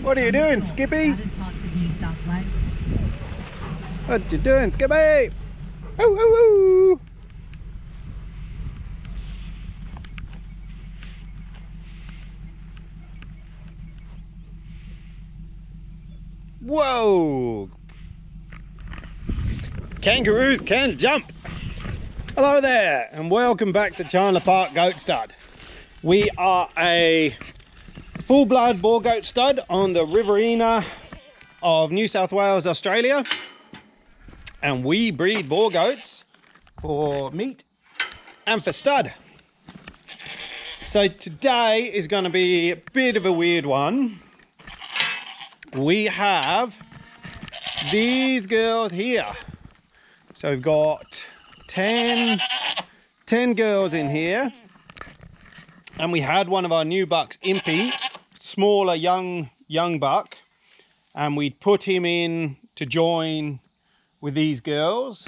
What are you doing, Skippy? What you doing, Skippy? Woo, woo, woo. Whoa! Kangaroos can jump. Hello there, and welcome back to Chandler Park Goat Stud. We are a full-blood Boer goat stud on the Riverina of New South Wales, Australia, and we breed Boer goats for meat and for stud. So today is going to be a bit of a weird one. We have these girls here. So we've got 10 girls in here, and we had one of our new bucks, Impy, smaller young buck, and we'd put him in to join with these girls.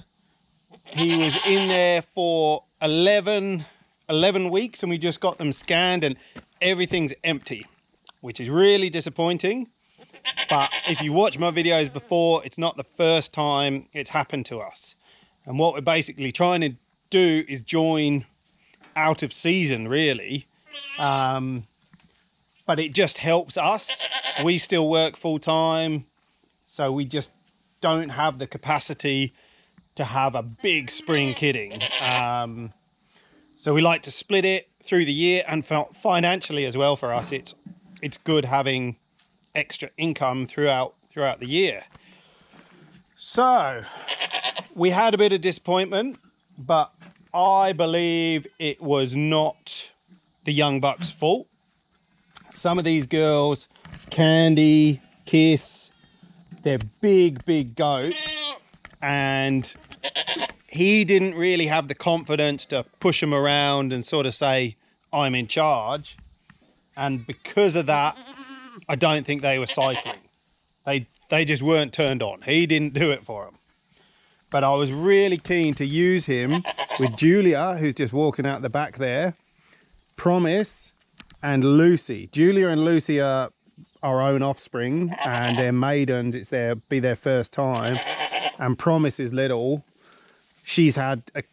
He was in there for 11 weeks, and we just got them scanned and everything's empty, which is really disappointing. But if you watch my videos before, it's not the first time it's happened to us. And what we're basically trying to do is join out of season, really. But it just helps us. We still work full time, so we just don't have the capacity to have a big spring kidding. So we like to split it through the year, and financially as well for us, it's good having extra income throughout the year. So we had a bit of disappointment, but I believe it was not the young buck's fault. Some of these girls, Candy, Kiss, they're big goats, and he didn't really have the confidence to push them around and sort of say, I'm in charge. And because of that, I don't think they were cycling. They just weren't turned on. He didn't do it for them. But I was really keen to use him with Julia, who's just walking out the back there, Promise, and Lucy. Julia and Lucy are our own offspring, and they're maidens. It's be their first time. And Promise is little. She had a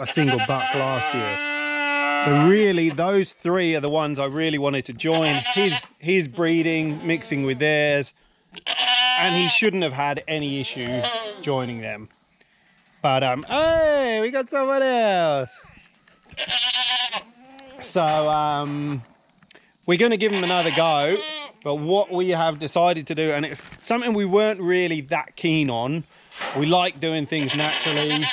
single buck last year. So really, those three are the ones I really wanted to join. His breeding, mixing with theirs, and he shouldn't have had any issue joining them. But hey, we got someone else. So we're going to give him another go. But what we have decided to do, and it's something we weren't really that keen on. We like doing things naturally,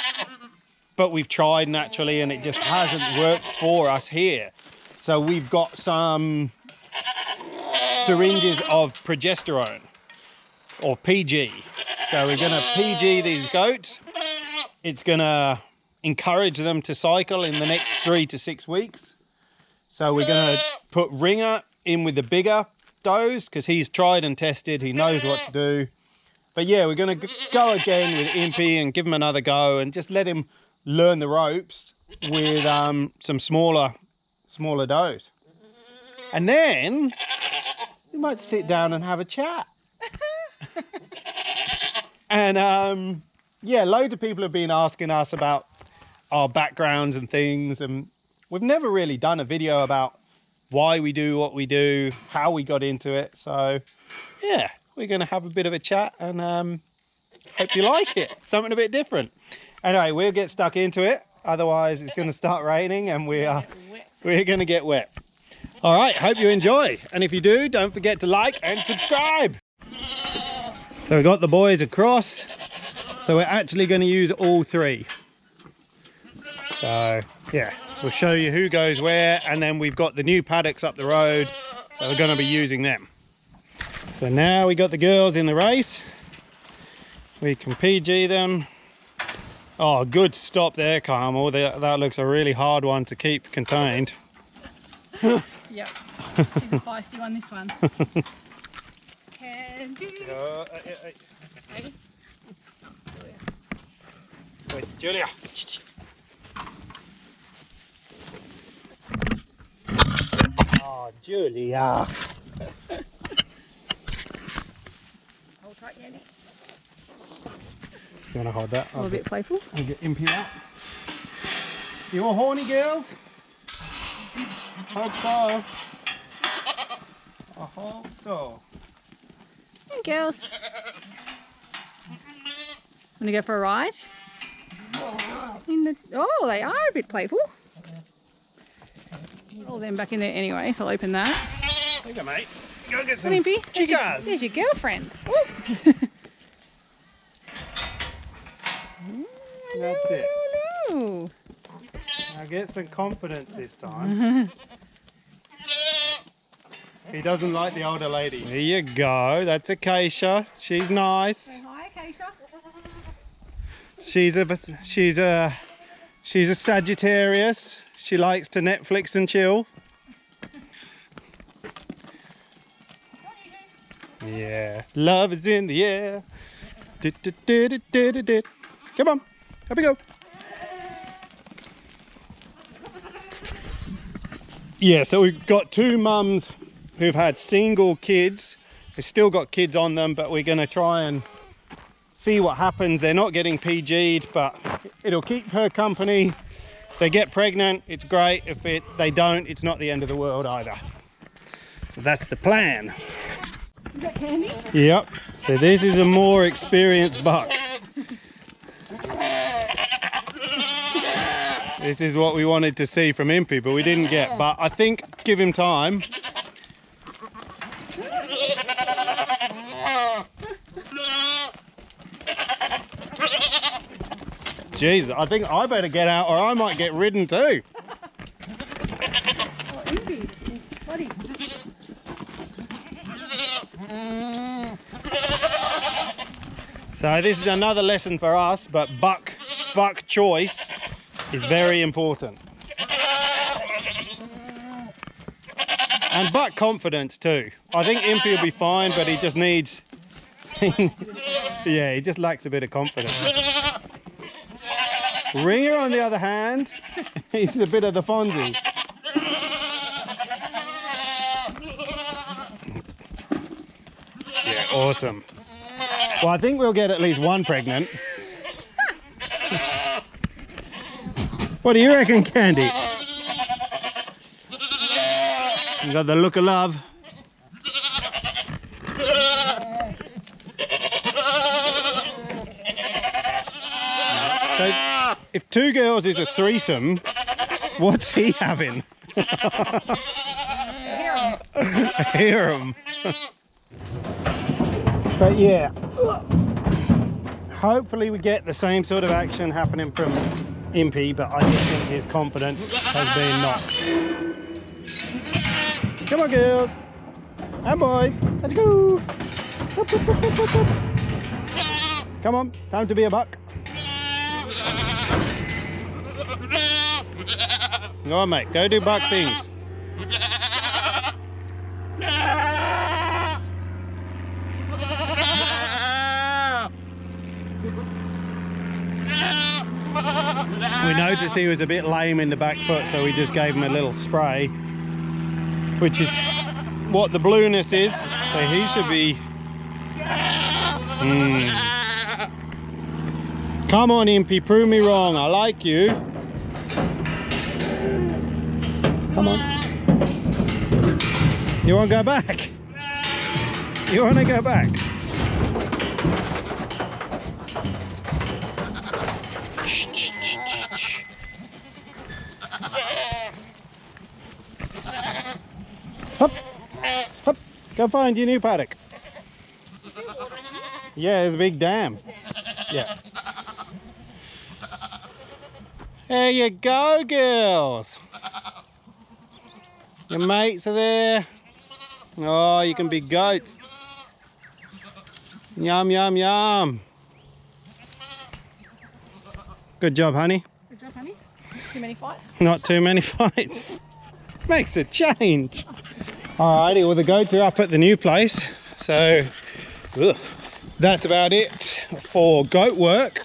but we've tried naturally and it just hasn't worked for us here. So we've got some syringes of progesterone, or PG. So we're going to PG these goats. It's going to encourage them to cycle in the next 3 to 6 weeks. So we're going to put Ringer in with the bigger dose, because he's tried and tested, he knows what to do. But yeah, we're going to go again with Impy and give him another go and just let him learn the ropes with some smaller does. And then we might sit down and have a chat. And yeah, loads of people have been asking us about our backgrounds and things, and we've never really done a video about why we do what we do, how we got into it. So yeah, we're going to have a bit of a chat, and hope you like it. Something a bit different. Anyway, we'll get stuck into it. Otherwise, it's going to start raining and we're going to get wet. All right, hope you enjoy. And if you do, don't forget to like and subscribe. So we got the boys across. So we're actually going to use all three. So yeah, we'll show you who goes where, and then we've got the new paddocks up the road, so we're going to be using them. So now we got the girls in the race. We can PG them. Oh, good stop there, Carmel. That looks a really hard one to keep contained. Yep, she's a feisty one, this one. Can do. Hey. Wait, Julia. Oh, Julia. Hold tight, Yanni. Just gonna hold that. A little bit playful. I'll get Impy out. You all horny, girls? Hope so. I hope so. Hey, girls. Want to go for a ride? Oh, they are a bit playful. All them back in there anyway, so I'll open that. There you go, mate. Go get some Impy, chicas. there's your girlfriends. That's it. Hello. Now get some confidence this time. He doesn't like the older lady. There you go. That's Acacia. She's nice. Say hi, Acacia. She's a Sagittarius. She likes to Netflix and chill. Yeah, love is in the air. Come on, up we go. Yeah, so we've got two mums who've had single kids. They've still got kids on them, but we're going to try and see what happens. They're not getting PG'd, but it'll keep her company. If they get pregnant, it's great. If they don't, it's not the end of the world either. So that's the plan. Is that Candy? Yep. So this is a more experienced buck. This is what we wanted to see from Impy, but we didn't get. But I think give him time. Jeez, I think I better get out or I might get ridden too. Oh, Impy. Buddy. So this is another lesson for us, but buck choice is very important. And buck confidence too. I think Impy will be fine, but he just needs, yeah, he just lacks a bit of confidence. Ringer, on the other hand, he's a bit of the Fonzie. Yeah, awesome. Well, I think we'll get at least one pregnant. What do you reckon, Candy? You got the look of love. So, if two girls is a threesome, what's he having? Hear him. But yeah, hopefully we get the same sort of action happening from Impy, but I just think his confidence has been knocked. Come on, girls and boys, let's go. Whoop, whoop, whoop, whoop, whoop. Come on, time to be a buck. Go on, mate, go do buck things. We noticed he was a bit lame in the back foot, so we just gave him a little spray, which is what the blueness is, so he should be... Come on, Impy, prove me wrong, I like you. Come on. You want to go back? You want to go back? Hop, hop, go find your new paddock. Yeah, there's a big dam. Yeah. There you go, girls. Your mates are there. Oh, you can be goats. Yum, yum, yum. Good job, honey. Good job, honey. Too many fights? Not too many fights. Makes a change. Alrighty, well the goats are up at the new place. So that's about it for goat work.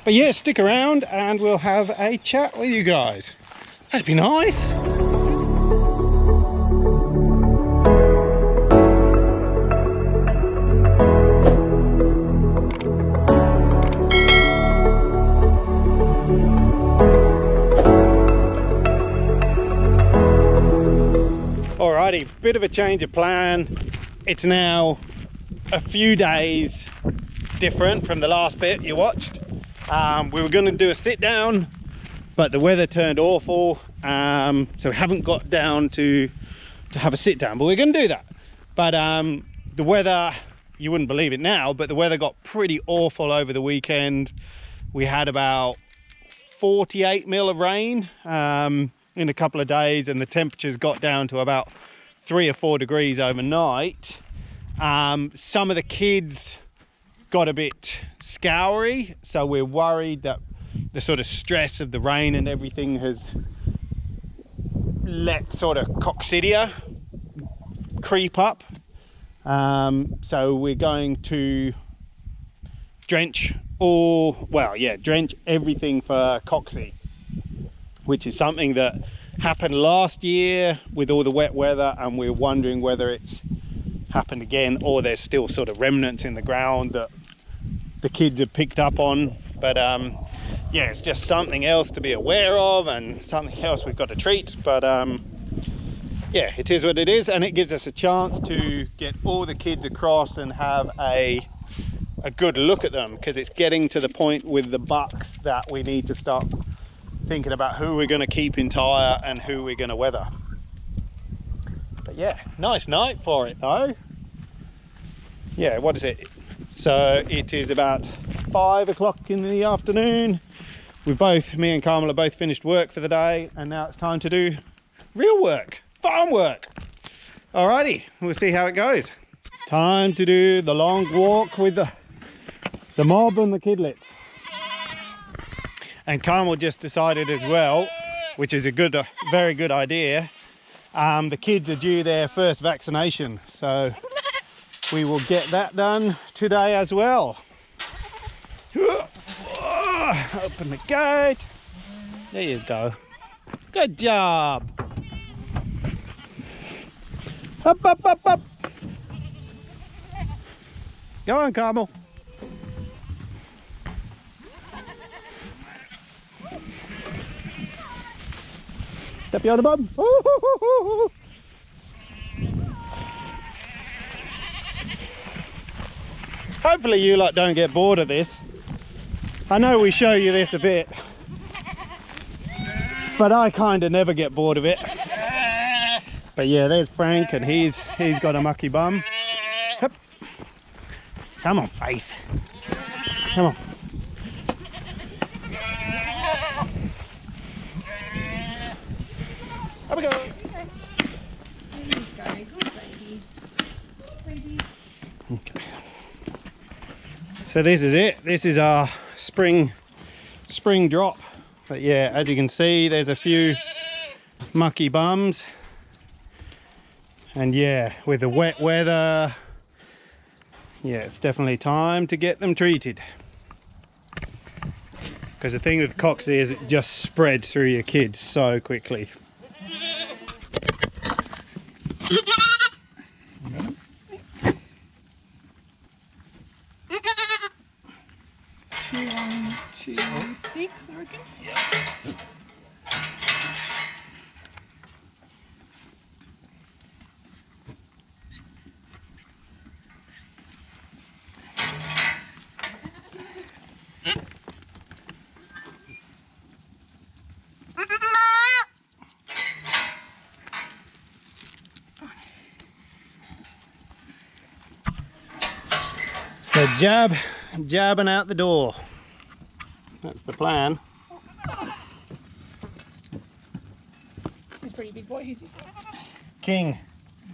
But yeah, stick around and we'll have a chat with you guys. That'd be nice. Alrighty, bit of a change of plan. It's now a few days different from the last bit you watched. We were going to do a sit down, but the weather turned awful, so we haven't got down to have a sit down, but we're going to do that. But the weather, you wouldn't believe it now, but the weather got pretty awful over the weekend. We had about 48 mil of rain in a couple of days, and the temperatures got down to about 3 or 4 degrees overnight. Some of the kids got a bit scoury, so we're worried that the sort of stress of the rain and everything has let sort of coccidia creep up. So we're going to drench drench everything for cocci, which is something that happened last year with all the wet weather, and we're wondering whether it's happened again or there's still sort of remnants in the ground that the kids have picked up on. But yeah, it's just something else to be aware of and something else we've got to treat. But yeah, it is what it is, and it gives us a chance to get all the kids across and have a good look at them, because it's getting to the point with the bucks that we need to start thinking about who we're going to keep entire and who we're going to weather. But yeah, nice night for it though. Yeah, what is it? So it is about 5 o'clock in the afternoon. Me and Carmel are both finished work for the day, and now it's time to do real work, farm work. Alrighty, we'll see how it goes. Time to do the long walk with the mob and the kidlets. And Carmel just decided as well, which is a very good idea, the kids are due their first vaccination, so we will get that done today as well. Open the gate. There you go. Good job. Up, up, up, up. Go on, Carmel. Step you on the bum. Hopefully you lot don't get bored of this. I know we show you this a bit, but I kind of never get bored of it. But yeah, there's Frank, and he's got a mucky bum. Hup. Come on, Faith. Come on. Up we go. Okay. So this is it. This is our spring drop. But yeah, as you can see, there's a few mucky bums. And yeah, with the wet weather, yeah, it's definitely time to get them treated. Because the thing with cocci is it just spreads through your kids so quickly. 1, 2, 6, I reckon. Yeah. So jabbing out the door. That's the plan. This is a pretty big boy. Who's this one? King.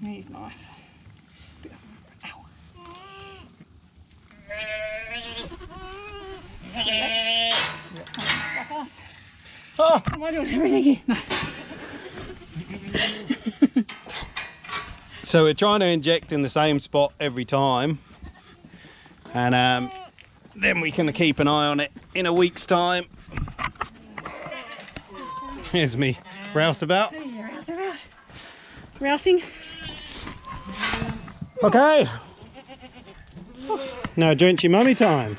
He's nice. Ow. Like us. Oh. Am I doing everything? No. So we're trying to inject in the same spot every time, and then we can keep an eye on it in a week's time. Here's me rouseabout. There's your rouseabout. Rousing. Okay. Now drenchy mummy time.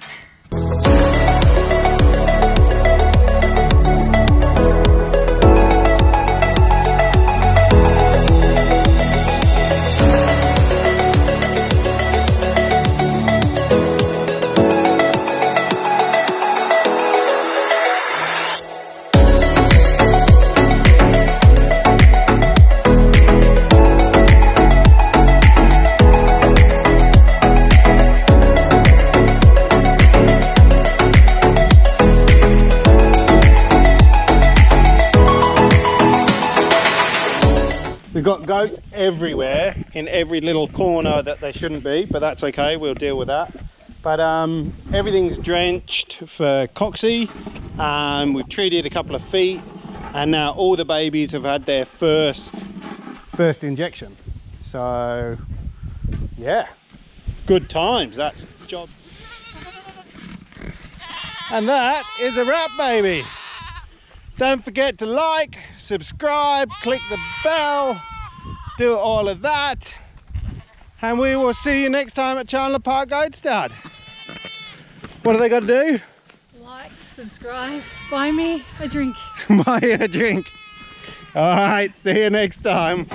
We've got goats everywhere, in every little corner that they shouldn't be, but that's okay, we'll deal with that. But everything's drenched for Coxie. We've treated a couple of feet, and now all the babies have had their first injection. So yeah, good times, that's the job. And that is a wrap, baby. Don't forget to like, subscribe, click the bell, do all of that, and we will see you next time at Chandler Park Goat Stud. What do they got to do? Like, subscribe, buy me a drink. Buy a drink. All right, see you next time.